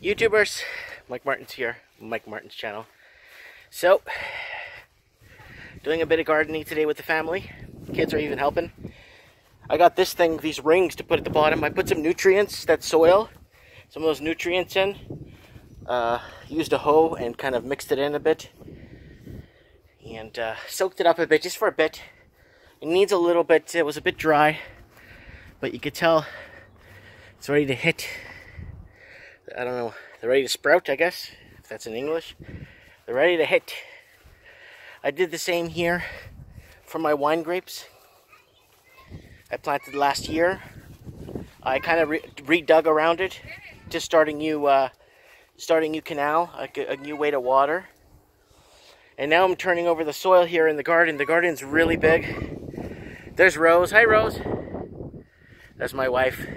YouTubers, Mike Martin's here, Mike Martin's channel. So, doing a bit of gardening today with the family. Kids are even helping. I got this thing, these rings to put at the bottom. I put some nutrients, that soil, some of those nutrients in. Used a hoe and kind of mixed it in a bit. And soaked it up a bit, just for a bit. It needs a little bit, it was a bit dry. But you could tell it's ready to hit. I don't know, they're ready to sprout, I guess, if that's in English. They're ready to hit. I did the same here for my wine grapes. I planted last year. I kind of redug around it, just starting new canal, a new way to water. And now I'm turning over the soil here in the garden. The garden's really big. There's Rose. Hi, Rose. That's my wife.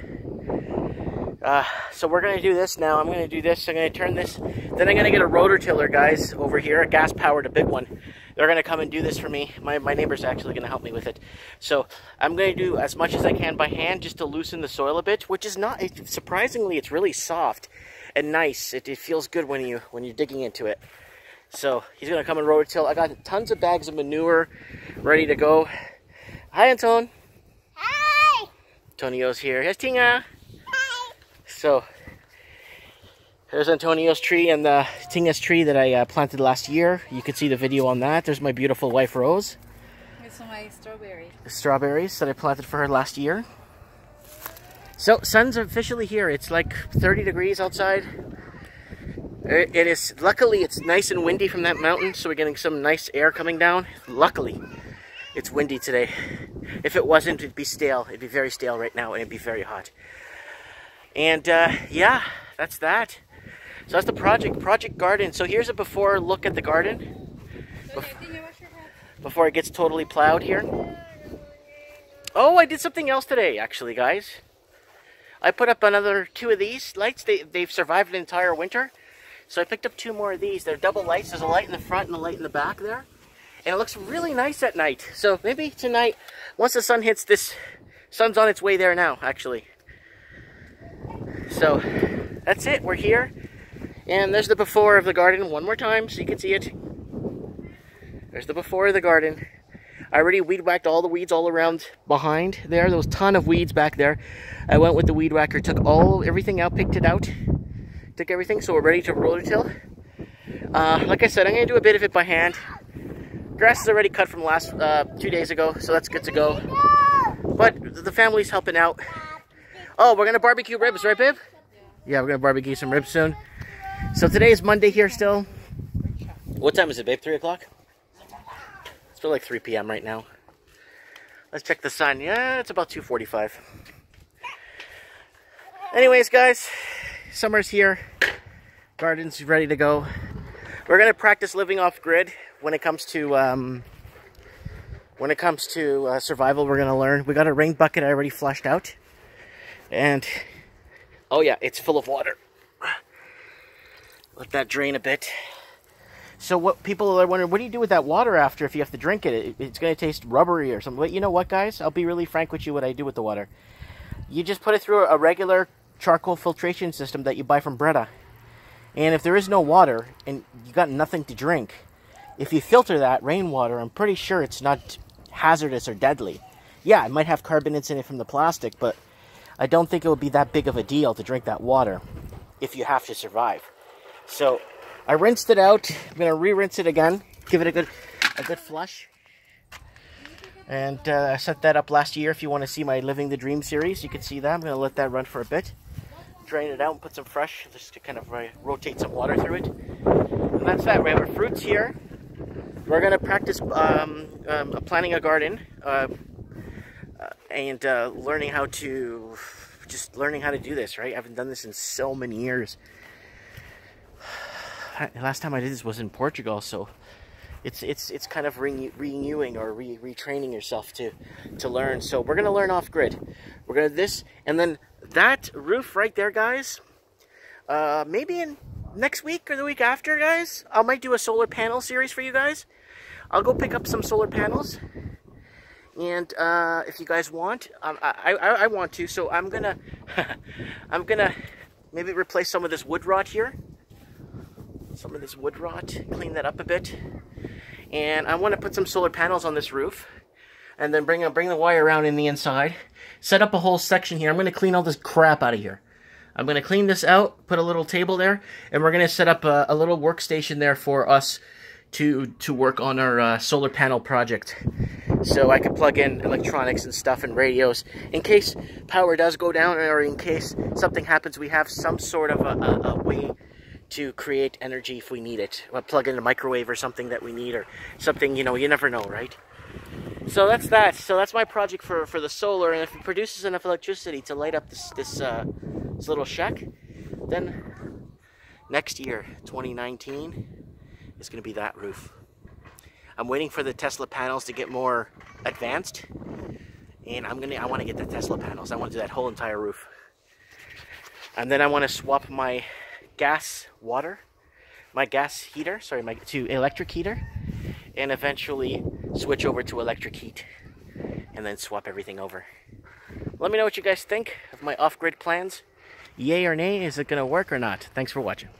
So we're going to do this now. I'm going to do this. I'm going to turn this. Then I'm going to get a rototiller, guys, over here. A gas-powered, a big one. They're going to come and do this for me. My neighbor's actually going to help me with it. So I'm going to do as much as I can by hand just to loosen the soil a bit, which is not, surprisingly, it's really soft and nice. It feels good when you're digging into it. So he's going to come and rototill. I got tons of bags of manure ready to go. Hi, Anton. Hi. Antonio's here. Here's Tinga. So, there's Antonio's tree and the Tinga's tree that I planted last year. You can see the video on that. There's my beautiful wife, Rose. Here's my strawberries. The strawberries that I planted for her last year. So, sun's officially here. It's like 30 degrees outside. It is, luckily, it's nice and windy from that mountain, so we're getting some nice air coming down. Luckily, it's windy today. If it wasn't, it'd be stale. It'd be very stale right now, and it'd be very hot. And yeah, that's that. So that's the project garden. So here's a before look at the garden. Before it gets totally plowed here. Oh, I did something else today, actually, guys. I put up another 2 of these lights. They've survived an entire winter. So I picked up 2 more of these. They're double lights. There's a light in the front and a light in the back there. And it looks really nice at night. So maybe tonight, once the sun hits this, sun's on its way there now, actually. So, that's it. We're here. And there's the before of the garden one more time so you can see it. There's the before of the garden. I already weed whacked all the weeds all around behind there. There was a ton of weeds back there. I went with the weed whacker, took everything out, picked it out. Took everything, so we're ready to rototill. Like I said, I'm going to do a bit of it by hand. Grass is already cut from 2 days ago, so that's good to go. But the family's helping out. Oh, we're going to barbecue ribs, right, babe? Yeah, we're going to barbecue some ribs soon. So today is Monday here still. What time is it, babe? 3 o'clock? It's about like 3 p.m. right now. Let's check the sun. Yeah, it's about 2:45. Anyways, guys, summer's here. Garden's ready to go. We're going to practice living off grid when it comes to survival. We're going to learn. We got a rain bucket I already flushed out. And, oh yeah, it's full of water. Let that drain a bit. So what people are wondering, what do you do with that water after if you have to drink it? It's going to taste rubbery or something. But you know what, guys? I'll be really frank with you what I do with the water. You just put it through a regular charcoal filtration system that you buy from Breda. And if there is no water and you got nothing to drink, if you filter that rainwater, I'm pretty sure it's not hazardous or deadly. Yeah, it might have carbonates in it from the plastic, but I don't think it would be that big of a deal to drink that water if you have to survive. So I rinsed it out. I'm going to re-rinse it again, give it a good flush. And I set that up last year. If you want to see my Living the Dream series, you can see that. I'm going to let that run for a bit. Drain it out and put some fresh, just to kind of rotate some water through it. And that's that. We have our fruits here. We're going to practice planting a garden. And learning how to do this, right? I haven't done this in so many years. Last time I did this was in Portugal, so it's kind of renewing or retraining yourself to learn. So we're gonna learn off grid. We're gonna this, and then that roof right there, guys. Maybe in next week or the week after, guys, I might do a solar panel series for you guys. I'll go pick up some solar panels. And if you guys want, I want to, so I'm gonna maybe replace some of this wood rot here. Some of this wood rot, clean that up a bit. And I want to put some solar panels on this roof. And then bring the wire around in the inside. Set up a whole section here. I'm going to clean all this crap out of here. I'm going to clean this out, put a little table there, and we're going to set up a little workstation there for us to work on our solar panel project. So I could plug in electronics and stuff and radios. In case power does go down or in case something happens, we have some sort of a way to create energy if we need it. We'll plug in a microwave or something that we need or something, you know, you never know, right? So that's that. So that's my project for the solar, and if it produces enough electricity to light up this little shack, then next year, 2019, is going to be that roof. I'm waiting for the Tesla panels to get more advanced, and I want to get the Tesla panels. I want to do that whole entire roof, and then I want to swap my gas heater, to electric heater, and eventually switch over to electric heat, and then swap everything over. Let me know what you guys think of my off-grid plans. Yay or nay, is it going to work or not? Thanks for watching.